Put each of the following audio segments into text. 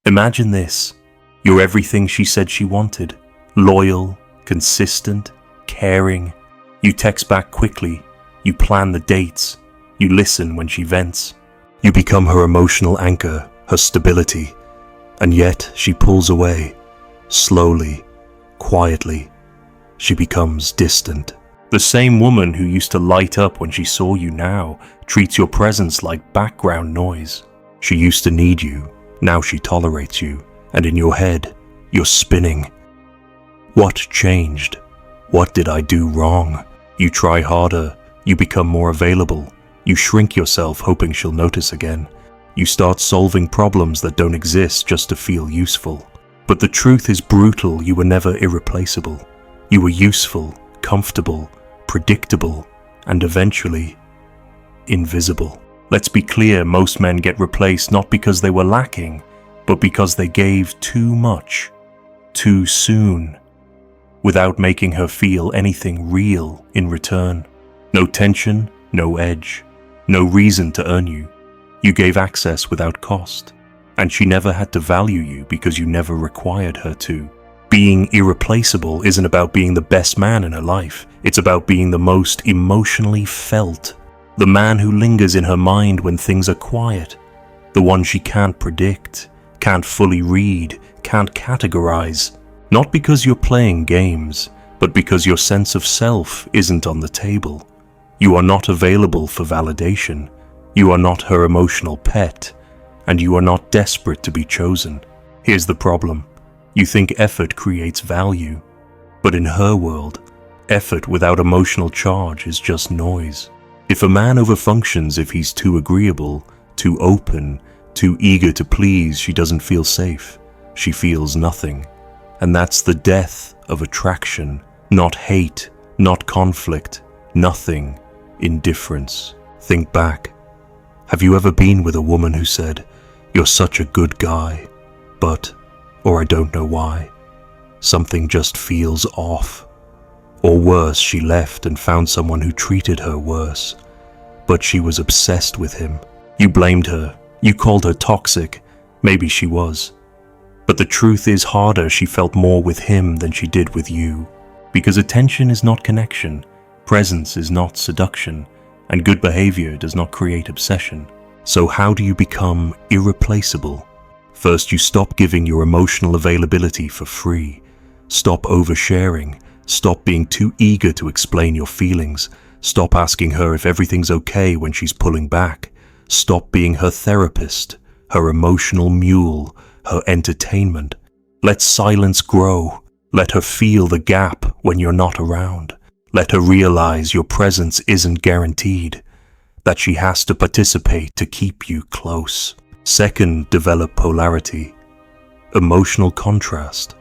Imagine this. You're everything she said she wanted. Loyal, consistent, caring. You text back quickly. You plan the dates. You listen when she vents. You become her emotional anchor, her stability. And yet she pulls away. Slowly, quietly. She becomes distant. The same woman who used to light up when she saw you now treats your presence like background noise. She used to need you. Now she tolerates you. And in your head, you're spinning. What changed? What did I do wrong? You try harder. You become more available. You shrink yourself hoping she'll notice again. You start solving problems that don't exist just to feel useful. But the truth is brutal. You were never irreplaceable. You were useful, comfortable, predictable, and eventually invisible. Let's be clear, most men get replaced not because they were lacking, but because they gave too much, too soon, without making her feel anything real in return. No tension, no edge, no reason to earn you. You gave access without cost, and she never had to value you because you never required her to. Being irreplaceable isn't about being the best man in her life. It's about being the most emotionally felt. The man who lingers in her mind when things are quiet. The one she can't predict, can't fully read, can't categorize. Not because you're playing games, but because your sense of self isn't on the table. You are not available for validation. You are not her emotional pet, and you are not desperate to be chosen. Here's the problem. You think effort creates value, but in her world, effort without emotional charge is just noise. If a man overfunctions if he's too agreeable, too open, too eager to please, she doesn't feel safe. She feels nothing. And that's the death of attraction. Not hate, not conflict, nothing. Indifference. Think back. Have you ever been with a woman who said, "You're such a good guy, but," or "I don't know why, something just feels off"? Or worse, she left and found someone who treated her worse, but she was obsessed with him. You blamed her. You called her toxic. Maybe she was. But the truth is harder. She felt more with him than she did with you. Because attention is not connection, presence is not seduction, and good behavior does not create obsession. So how do you become irreplaceable? First, you stop giving your emotional availability for free. Stop oversharing. Stop being too eager to explain your feelings. Stop asking her if everything's okay when she's pulling back. Stop being her therapist, her emotional mule, her entertainment. Let silence grow. Let her feel the gap when you're not around. Let her realize your presence isn't guaranteed, that she has to participate to keep you close. Second, develop polarity, emotional contrast,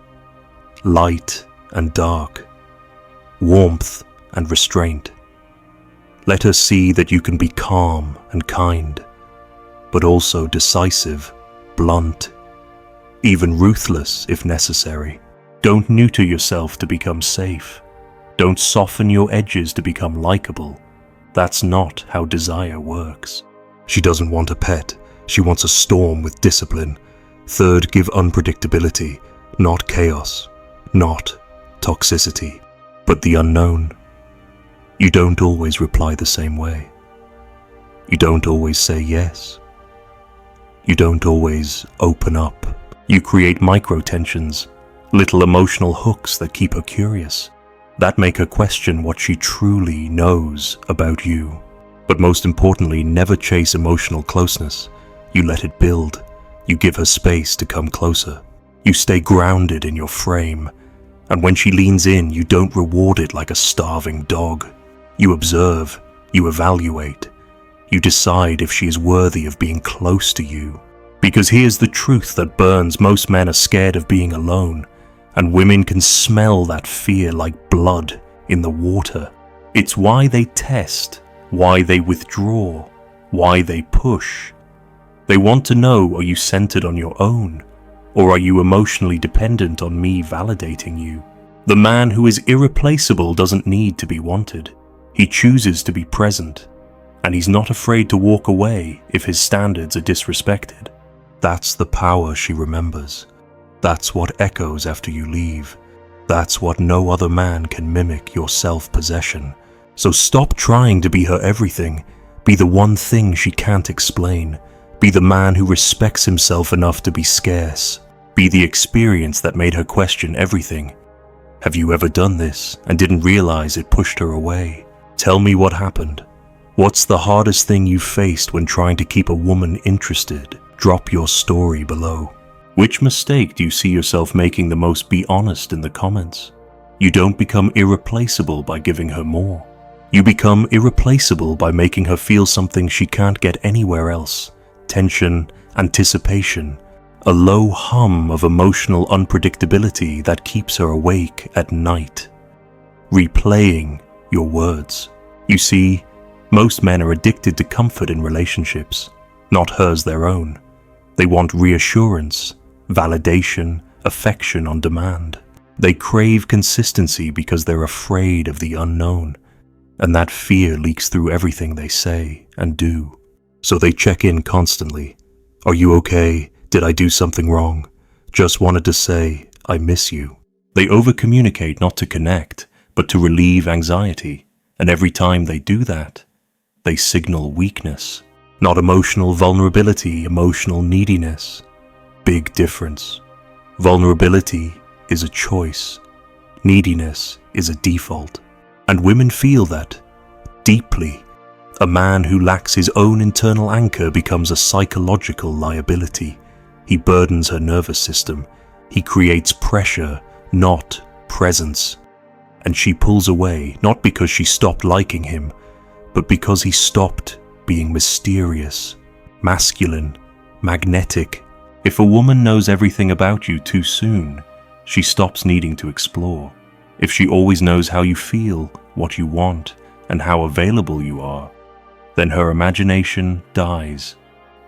light and dark, warmth and restraint. Let her see that you can be calm and kind, but also decisive, blunt, even ruthless if necessary. Don't neuter yourself to become safe. Don't soften your edges to become likable. That's not how desire works. She doesn't want a pet. She wants a storm with discipline. Third, give unpredictability, not chaos, not toxicity, but the unknown. You don't always reply the same way. You don't always say yes. You don't always open up. You create micro-tensions, little emotional hooks that keep her curious, that make her question what she truly knows about you. But most importantly, never chase emotional closeness. You let it build. You give her space to come closer. You stay grounded in your frame. And when she leans in, you don't reward it like a starving dog. You observe. You evaluate. You decide if she is worthy of being close to you. Because here's the truth that burns. Most men are scared of being alone. And women can smell that fear like blood in the water. It's why they test, why they withdraw, why they push. They want to know, are you centered on your own? Or are you emotionally dependent on me validating you? The man who is irreplaceable doesn't need to be wanted. He chooses to be present. And he's not afraid to walk away if his standards are disrespected. That's the power she remembers. That's what echoes after you leave. That's what no other man can mimic, your self-possession. So stop trying to be her everything. Be the one thing she can't explain. Be the man who respects himself enough to be scarce. Be the experience that made her question everything. Have you ever done this and didn't realize it pushed her away? Tell me what happened. What's the hardest thing you faced when trying to keep a woman interested? Drop your story below. Which mistake do you see yourself making the most? Be honest in the comments. You don't become irreplaceable by giving her more. You become irreplaceable by making her feel something she can't get anywhere else. Tension, anticipation, a low hum of emotional unpredictability that keeps her awake at night. Replaying your words. You see, most men are addicted to comfort in relationships, not hers their own. They want reassurance, validation, affection on demand. They crave consistency because they're afraid of the unknown, and that fear leaks through everything they say and do. So they check in constantly. Are you okay? Did I do something wrong? Just wanted to say, I miss you. They overcommunicate not to connect, but to relieve anxiety. And every time they do that, they signal weakness. Not emotional vulnerability, emotional neediness. Big difference. Vulnerability is a choice. Neediness is a default. And women feel that deeply. A man who lacks his own internal anchor becomes a psychological liability. He burdens her nervous system. He creates pressure, not presence. And she pulls away, not because she stopped liking him, but because he stopped being mysterious, masculine, magnetic. If a woman knows everything about you too soon, she stops needing to explore. If she always knows how you feel, what you want, and how available you are, then her imagination dies.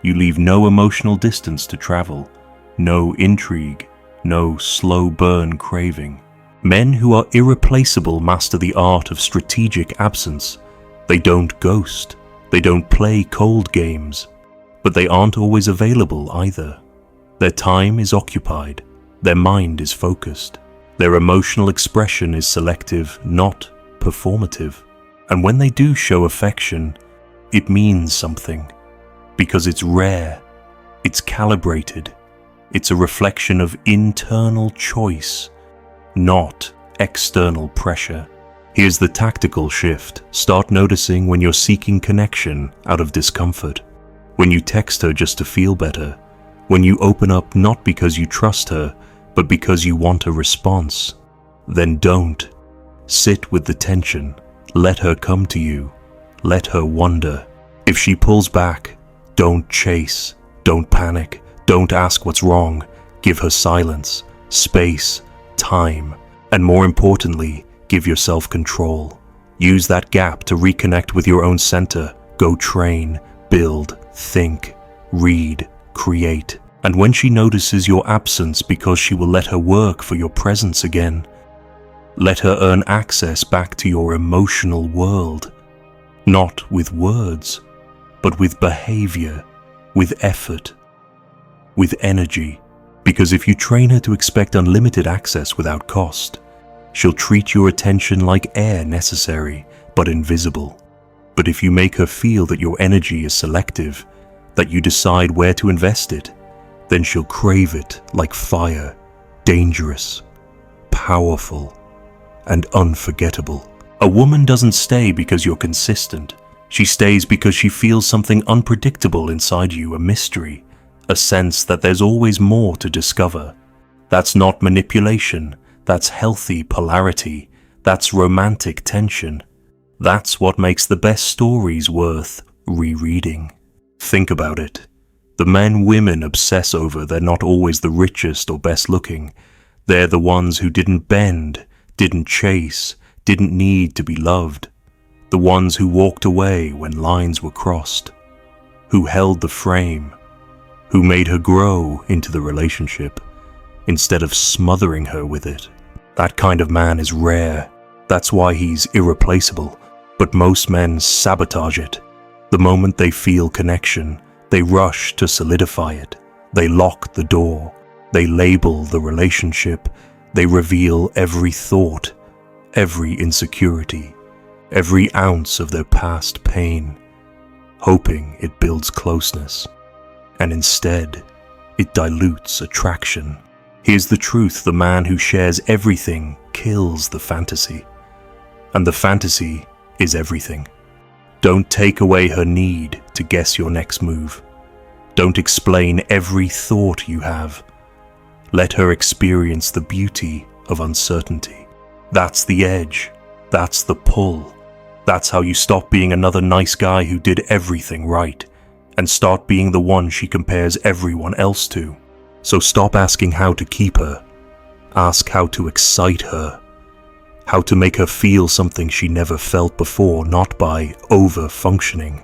You leave no emotional distance to travel, no intrigue, no slow burn craving. Men who are irreplaceable master the art of strategic absence. They don't ghost, they don't play cold games, but they aren't always available either. Their time is occupied, their mind is focused, their emotional expression is selective, not performative. And when they do show affection, it means something, because it's rare, it's calibrated, it's a reflection of internal choice, not external pressure. Here's the tactical shift. Start noticing when you're seeking connection out of discomfort, when you text her just to feel better, when you open up not because you trust her, but because you want a response. Then don't. Sit with the tension. Let her come to you. Let her wonder. If she pulls back, don't chase, don't panic, don't ask what's wrong. Give her silence, space, time, and more importantly, give yourself control. Use that gap to reconnect with your own center. Go train, build, think, read, create. And when she notices your absence because she will let her work for your presence again, let her earn access back to your emotional world, not with words, but with behavior, with effort, with energy. Because if you train her to expect unlimited access without cost, she'll treat your attention like air necessary, but invisible. But if you make her feel that your energy is selective, that you decide where to invest it, then she'll crave it like fire, dangerous, powerful, and unforgettable. A woman doesn't stay because you're consistent. She stays because she feels something unpredictable inside you, a mystery, a sense that there's always more to discover. That's not manipulation, that's healthy polarity, that's romantic tension. That's what makes the best stories worth rereading. Think about it. The men women obsess over, they're not always the richest or best looking. They're the ones who didn't bend, didn't chase, didn't need to be loved. The ones who walked away when lines were crossed, who held the frame, who made her grow into the relationship instead of smothering her with it. That kind of man is rare. That's why he's irreplaceable. But most men sabotage it. The moment they feel connection, they rush to solidify it, They lock the door. They label the relationship. They reveal every thought, every insecurity, every ounce of their past pain, hoping it builds closeness. And instead, it dilutes attraction. Here's the truth: the man who shares everything kills the fantasy. And the fantasy is everything. Don't take away her need to guess your next move. Don't explain every thought you have. Let her experience the beauty of uncertainty. That's the edge. That's the pull. That's how you stop being another nice guy who did everything right and start being the one she compares everyone else to. So stop asking how to keep her. Ask how to excite her. How to make her feel something she never felt before, not by over-functioning,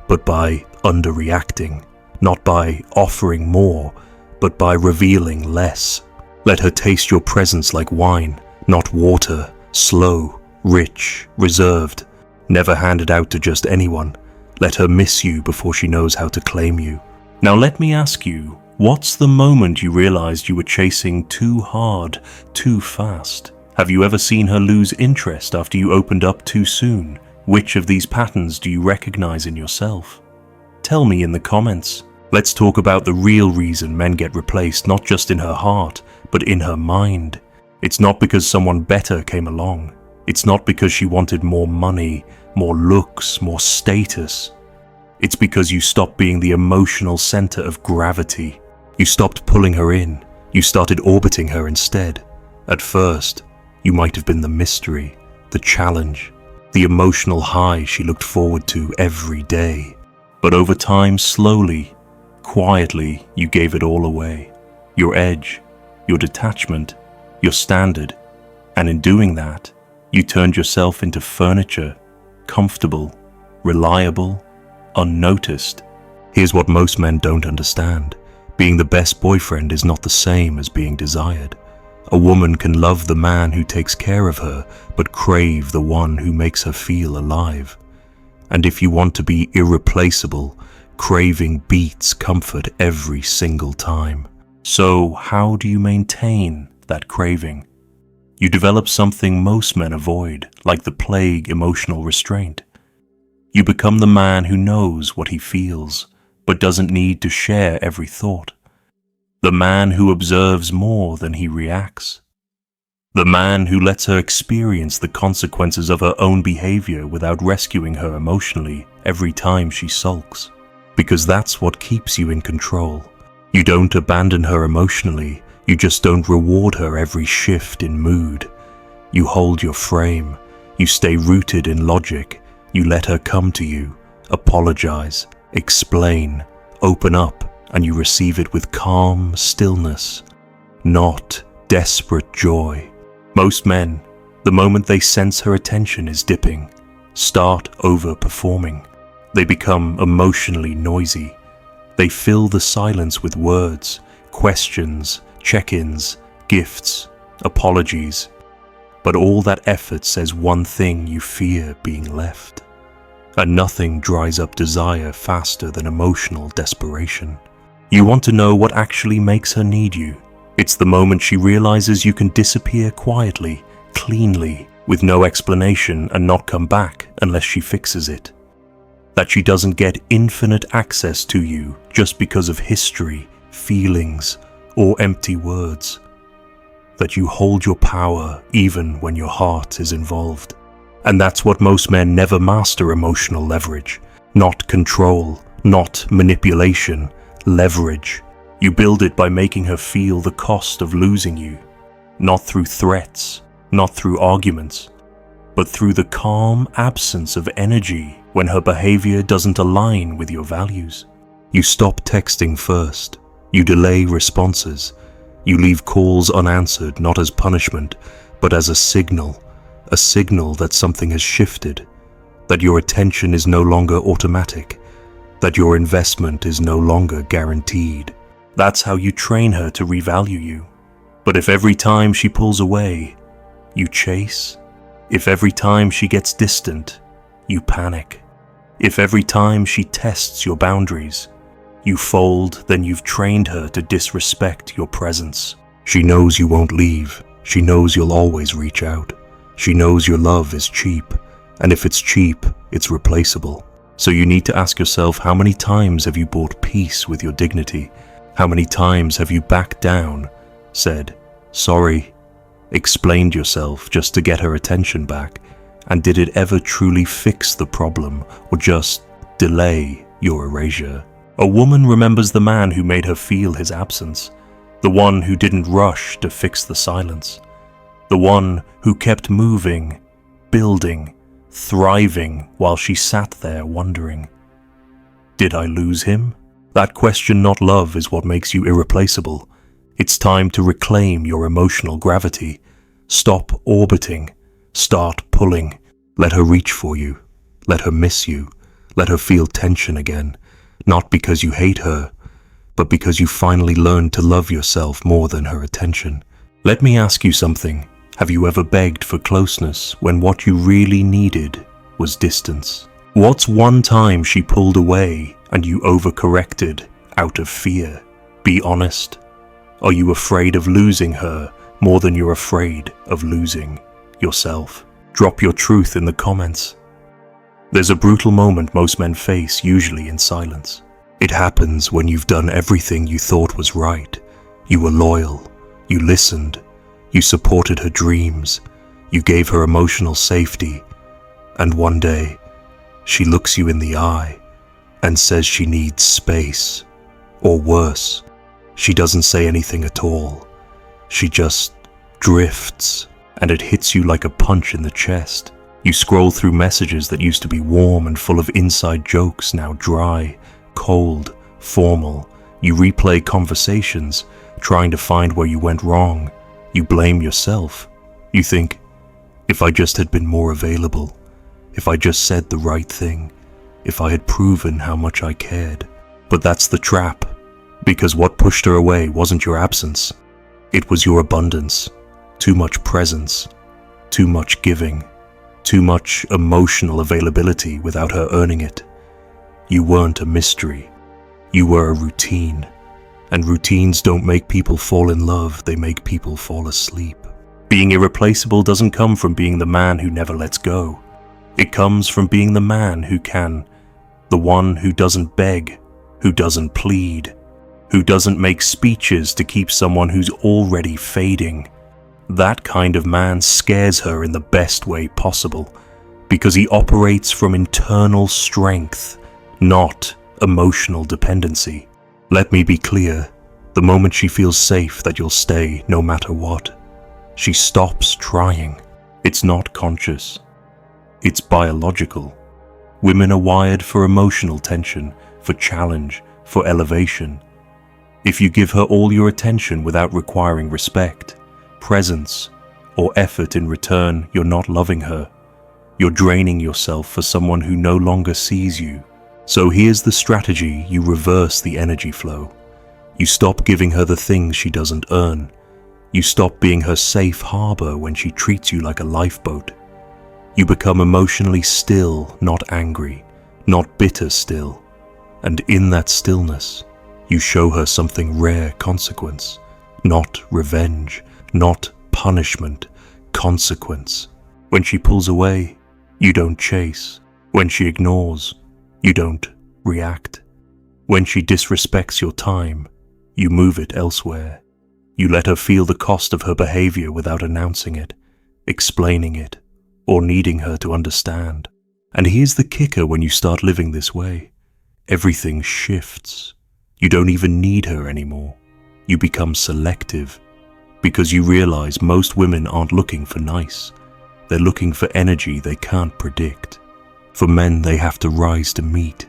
but by underreacting, not by offering more, but by revealing less. Let her taste your presence like wine, not water, slow, rich, reserved, never handed out to just anyone. Let her miss you before she knows how to claim you. Now let me ask you, what's the moment you realized you were chasing too hard, too fast? Have you ever seen her lose interest after you opened up too soon? Which of these patterns do you recognize in yourself? Tell me in the comments. Let's talk about the real reason men get replaced, not just in her heart, but in her mind. It's not because someone better came along. It's not because she wanted more money, more looks, more status. It's because you stopped being the emotional center of gravity. You stopped pulling her in. You started orbiting her instead. At first, you might have been the mystery, the challenge, the emotional high she looked forward to every day. But over time, slowly, quietly, you gave it all away. Your edge, your detachment, your standard. And in doing that, you turned yourself into furniture, comfortable, reliable, unnoticed. Here's what most men don't understand. Being the best boyfriend is not the same as being desired. A woman can love the man who takes care of her, but crave the one who makes her feel alive. And if you want to be irreplaceable, craving beats comfort every single time. So how do you maintain that craving? You develop something most men avoid, like the plague, emotional restraint. You become the man who knows what he feels, but doesn't need to share every thought. The man who observes more than he reacts. The man who lets her experience the consequences of her own behavior without rescuing her emotionally every time she sulks. Because that's what keeps you in control. You don't abandon her emotionally, you just don't reward her every shift in mood. You hold your frame, you stay rooted in logic, you let her come to you, apologize, explain, open up, and you receive it with calm stillness, not desperate joy. Most men, the moment they sense her attention is dipping, start over-performing. They become emotionally noisy. They fill the silence with words, questions, check-ins, gifts, apologies. But all that effort says one thing: you fear being left. And nothing dries up desire faster than emotional desperation. You want to know what actually makes her need you. It's the moment she realizes you can disappear quietly, cleanly, with no explanation and not come back unless she fixes it. That she doesn't get infinite access to you just because of history, feelings, or empty words. That you hold your power even when your heart is involved. And that's what most men never master: emotional leverage. Not control, not manipulation, leverage. You build it by making her feel the cost of losing you. Not through threats, not through arguments, but through the calm absence of energy when her behavior doesn't align with your values. You stop texting first. You delay responses. You leave calls unanswered, not as punishment, but as a signal that something has shifted, that your attention is no longer automatic, that your investment is no longer guaranteed. That's how you train her to revalue you. But if every time she pulls away, you chase, if every time she gets distant, you panic, if every time she tests your boundaries, You fold, then you've trained her to disrespect your presence. She knows you won't leave. She knows you'll always reach out. She knows your love is cheap, and if it's cheap, it's replaceable. So you need to ask yourself, how many times have you bought peace with your dignity? How many times have you backed down, said, sorry, explained yourself just to get her attention back? And did it ever truly fix the problem, or just delay your erasure? A woman remembers the man who made her feel his absence, the one who didn't rush to fix the silence, the one who kept moving, building, thriving while she sat there wondering, did I lose him? That question, not love, is what makes you irreplaceable. It's time to reclaim your emotional gravity. Stop orbiting. Start pulling. Let her reach for you. Let her miss you. Let her feel tension again. Not because you hate her, but because you finally learned to love yourself more than her attention. Let me ask you something. Have you ever begged for closeness when what you really needed was distance? What's one time she pulled away and you overcorrected out of fear? Be honest. Are you afraid of losing her more than you're afraid of losing yourself? Drop your truth in the comments. There's a brutal moment most men face, usually in silence. It happens when you've done everything you thought was right. You were loyal. You listened. You supported her dreams. You gave her emotional safety. And one day, she looks you in the eye and says she needs space. Or worse, she doesn't say anything at all. She just drifts, and it hits you like a punch in the chest. You scroll through messages that used to be warm and full of inside jokes, now dry, cold, formal. You replay conversations, trying to find where you went wrong. You blame yourself. You think, if I just had been more available, if I just said the right thing, if I had proven how much I cared. But that's the trap, because what pushed her away wasn't your absence. It was your abundance. Too much presence, too much giving, too much emotional availability without her earning it. You weren't a mystery. You were a routine. And routines don't make people fall in love, they make people fall asleep. Being irreplaceable doesn't come from being the man who never lets go. It comes from being the man who can, the one who doesn't beg, who doesn't plead, who doesn't make speeches to keep someone who's already fading. That kind of man scares her in the best way possible, because he operates from internal strength, not emotional dependency. Let me be clear, the moment she feels safe that you'll stay no matter what, she stops trying. It's not conscious. It's biological. Women are wired for emotional tension, for challenge, for elevation. If you give her all your attention without requiring respect, presence, or effort in return, you're not loving her. You're draining yourself for someone who no longer sees you. So here's the strategy: you reverse the energy flow. You stop giving her the things she doesn't earn. You stop being her safe harbor when she treats you like a lifeboat. You become emotionally still, not angry, not bitter still. And in that stillness, you show her something rare: consequence. Not revenge, not punishment, consequence. When she pulls away, you don't chase. When she ignores, you don't react. When she disrespects your time, you move it elsewhere. You let her feel the cost of her behavior without announcing it, explaining it, or needing her to understand. And here's the kicker: when you start living this way, everything shifts. You don't even need her anymore. You become selective, because you realize most women aren't looking for nice. They're looking for energy they can't predict. For men they have to rise to meet.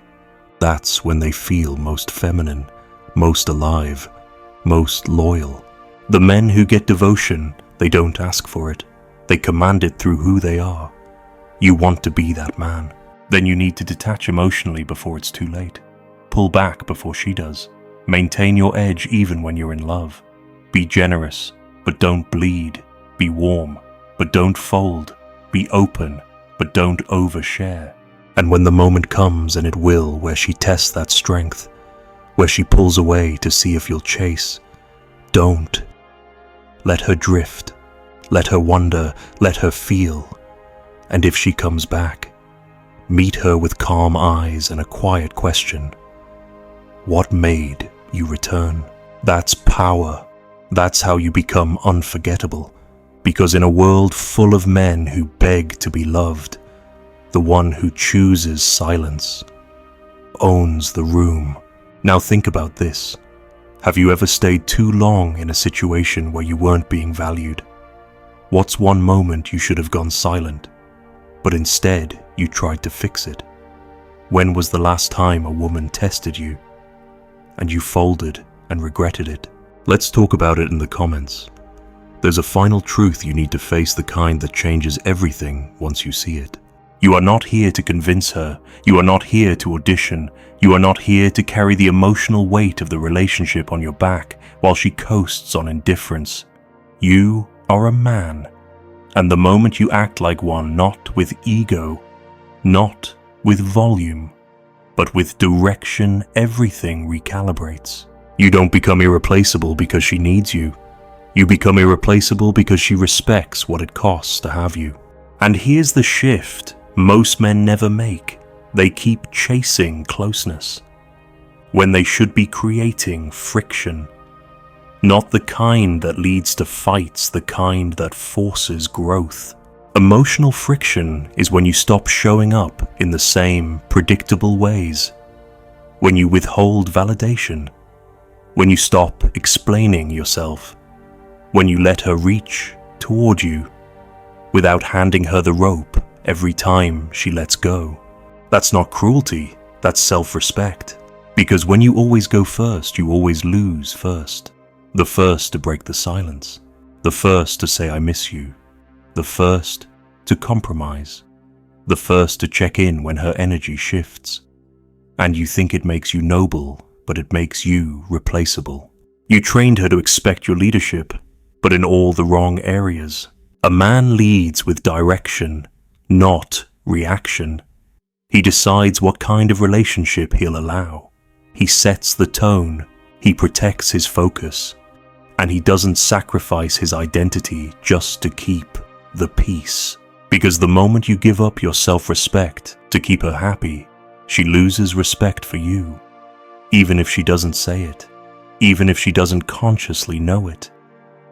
That's when they feel most feminine, most alive, most loyal. The men who get devotion, they don't ask for it. They command it through who they are. You want to be that man. Then you need to detach emotionally before it's too late. Pull back before she does. Maintain your edge even when you're in love. Be generous, but don't bleed. Be warm, but don't fold. Be open, but don't overshare. And when the moment comes, and it will, where she tests that strength, where she pulls away to see if you'll chase. Don't. Let her drift. Let her wonder. Let her feel. And if she comes back, meet her with calm eyes and a quiet question. What made you return? That's power. That's how you become unforgettable. Because in a world full of men who beg to be loved, the one who chooses silence owns the room. Now think about this. Have you ever stayed too long in a situation where you weren't being valued? What's one moment you should have gone silent, but instead you tried to fix it? When was the last time a woman tested you and you folded and regretted it? Let's talk about it in the comments. There's a final truth you need to face, the kind that changes everything once you see it. You are not here to convince her. You are not here to audition. You are not here to carry the emotional weight of the relationship on your back while she coasts on indifference. You are a man. And the moment you act like one, not with ego, not with volume, but with direction, everything recalibrates. You don't become irreplaceable because she needs you. You become irreplaceable because she respects what it costs to have you. And here's the shift most men never make. They keep chasing closeness when they should be creating friction. Not the kind that leads to fights, the kind that forces growth. Emotional friction is when you stop showing up in the same predictable ways, when you withhold validation, when you stop explaining yourself, when you let her reach toward you without handing her the rope every time she lets go. That's not cruelty, that's self-respect. Because when you always go first, you always lose first. The first to break the silence, the first to say I miss you, the first to compromise, the first to check in when her energy shifts. And you think it makes you noble, but it makes you replaceable. You trained her to expect your leadership, but in all the wrong areas. A man leads with direction, not reaction. He decides what kind of relationship he'll allow. He sets the tone, he protects his focus, and he doesn't sacrifice his identity just to keep the peace. Because the moment you give up your self-respect to keep her happy, she loses respect for you. Even if she doesn't say it, even if she doesn't consciously know it.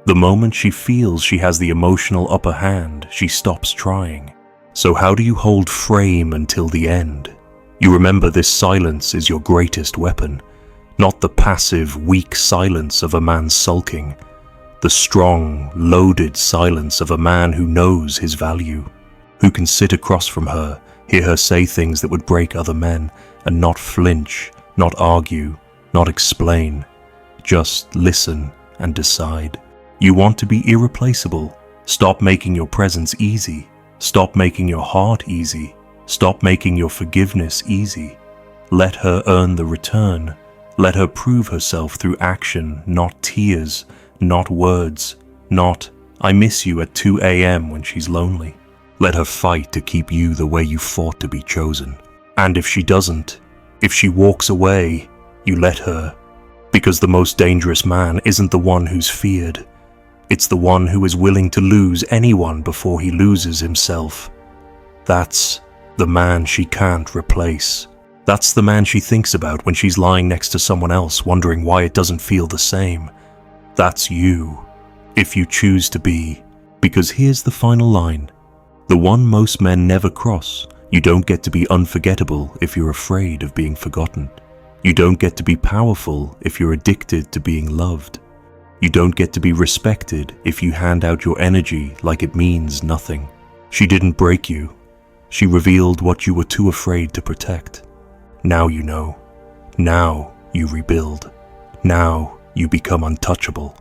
The moment she feels she has the emotional upper hand, she stops trying. So how do you hold frame until the end? You remember this silence is your greatest weapon, not the passive, weak silence of a man sulking, the strong, loaded silence of a man who knows his value, who can sit across from her, hear her say things that would break other men, and not flinch, not argue, not explain, just listen and decide. You want to be irreplaceable. Stop making your presence easy. Stop making your heart easy. Stop making your forgiveness easy. Let her earn the return. Let her prove herself through action, not tears, not words, not, I miss you at 2 a.m. when she's lonely. Let her fight to keep you the way you fought to be chosen. And if she doesn't, if she walks away, you let her. Because the most dangerous man isn't the one who's feared. It's the one who is willing to lose anyone before he loses himself. That's the man she can't replace. That's the man she thinks about when she's lying next to someone else, wondering why it doesn't feel the same. That's you, if you choose to be. Because here's the final line. The one most men never cross. You don't get to be unforgettable if you're afraid of being forgotten. You don't get to be powerful if you're addicted to being loved. You don't get to be respected if you hand out your energy like it means nothing. She didn't break you. She revealed what you were too afraid to protect. Now you know. Now you rebuild. Now you become untouchable.